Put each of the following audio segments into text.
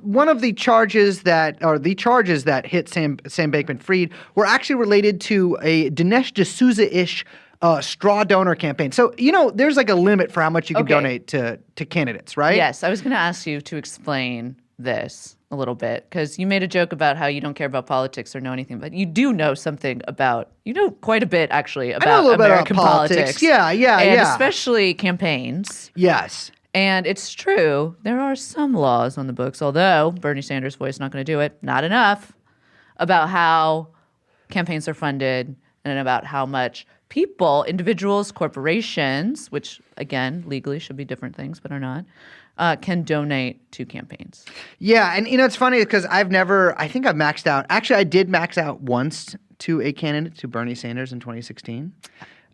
one of the charges that hit Sam Bankman-Fried were actually related to a Dinesh D'Souza-ish straw donor campaign. So, there's like a limit for how much you can donate to candidates, right? Yes, I was going to ask you to explain this a little bit, because you made a joke about how you don't care about politics or know anything, but you do know something about, quite a bit actually about American politics. Yeah, and especially campaigns. Yes. And it's true, there are some laws on the books, although Bernie Sanders' voice not going to do it, not enough, about how campaigns are funded and about how much people, individuals, corporations, which again, legally should be different things, but are not, can donate to campaigns. Yeah, and it's funny because I think I've maxed out. Actually, I did max out once to a candidate, to Bernie Sanders in 2016.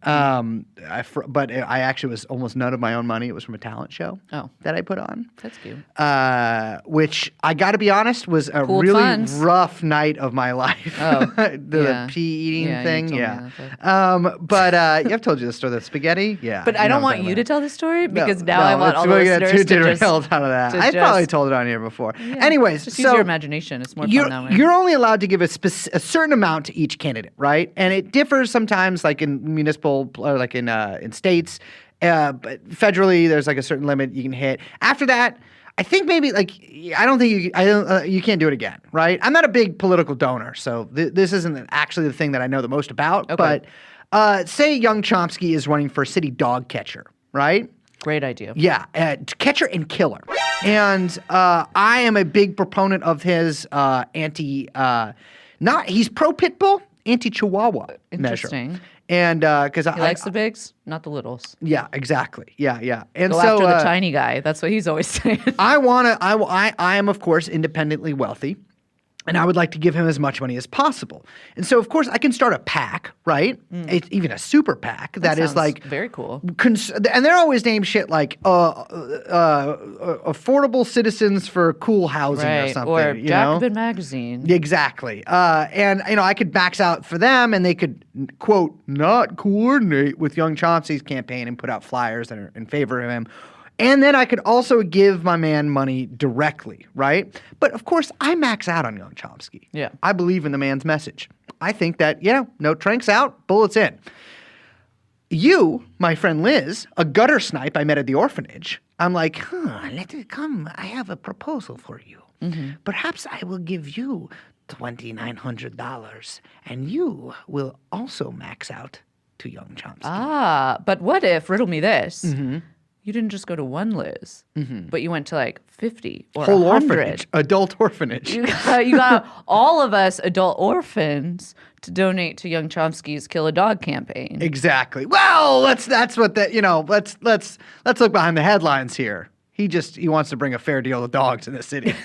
But I actually was almost none of my own money. It was from a talent show that I put on. That's cute. Which I got to be honest was a Pooled really funds. rough night of my life. The pea eating thing. I've told you the story. The spaghetti. Yeah. But I don't want you to tell the story because now I want all the listeners to just out of that. I probably told it on here before. Yeah. Anyways, just use your imagination. It's more fun that way. You're only allowed to give a certain amount to each candidate, right? And it differs sometimes, like in municipal. Or like in states, but federally there's like a certain limit you can hit. After that, I think maybe you can't do it again, right? I'm not a big political donor, so this isn't actually the thing that I know the most about. Okay. But say young Chomsky is running for city dog catcher, right? Great idea. Yeah, catcher and killer, and I am a big proponent of his he's pro pit bull, anti Chihuahua measure. Interesting. And because he likes the bigs, not the littles. Yeah, exactly. Yeah. And go after the tiny guy. That's what he's always saying. I am of course independently wealthy, and I would like to give him as much money as possible. And so of course I can start a PAC, right? It's even a super PAC that is like very cool. And they're always named shit like affordable citizens for cool housing or something. Or Jacobin Magazine. Exactly. And I could max out for them, and they could quote not coordinate with young Chomsky's campaign and put out flyers that are in favor of him. And then I could also give my man money directly, right? But of course, I max out on young Chomsky. Yeah. I believe in the man's message. I think that, no tranks out, bullets in. You, my friend Liz, a gutter snipe I met at the orphanage, I'm like, let it come. I have a proposal for you. Mm-hmm. Perhaps I will give you $2,900, and you will also max out to young Chomsky. But what if, riddle me this, you didn't just go to one Liz, but you went to like 50 or whole 100. Orphanage, adult orphanage. You got all of us adult orphans to donate to Young Chomsky's Kill a Dog campaign. Exactly. Well, let's look behind the headlines here. He wants to bring a fair deal of dogs in the city.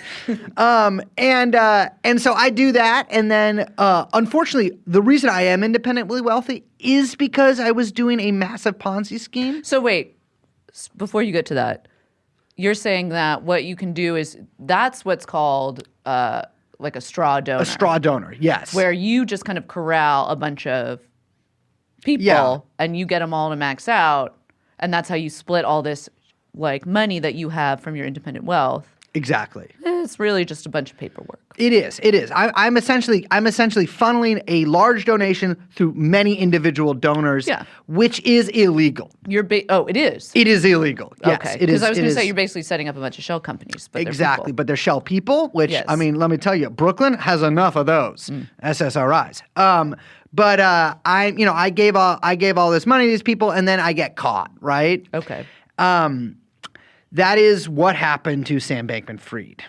And so I do that. And then, unfortunately, the reason I am independently wealthy is because I was doing a massive Ponzi scheme. So wait, before you get to that, you're saying that what you can do is that's what's called like a straw donor. A straw donor, yes. Where you just kind of corral a bunch of people and you get them all to max out. And that's how you split all this like money that you have from your independent wealth. Exactly. It's really just a bunch of paperwork. It is. I'm essentially funneling a large donation through many individual donors, which is illegal. It is. It is illegal. Yes, okay. it is. Because I was going to say you're basically setting up a bunch of shell companies, but exactly. But they're shell people, which I mean, let me tell you, Brooklyn has enough of those SSRIs. But I gave all this money to these people, and then I get caught. Right. Okay. That is what happened to Sam Bankman-Fried.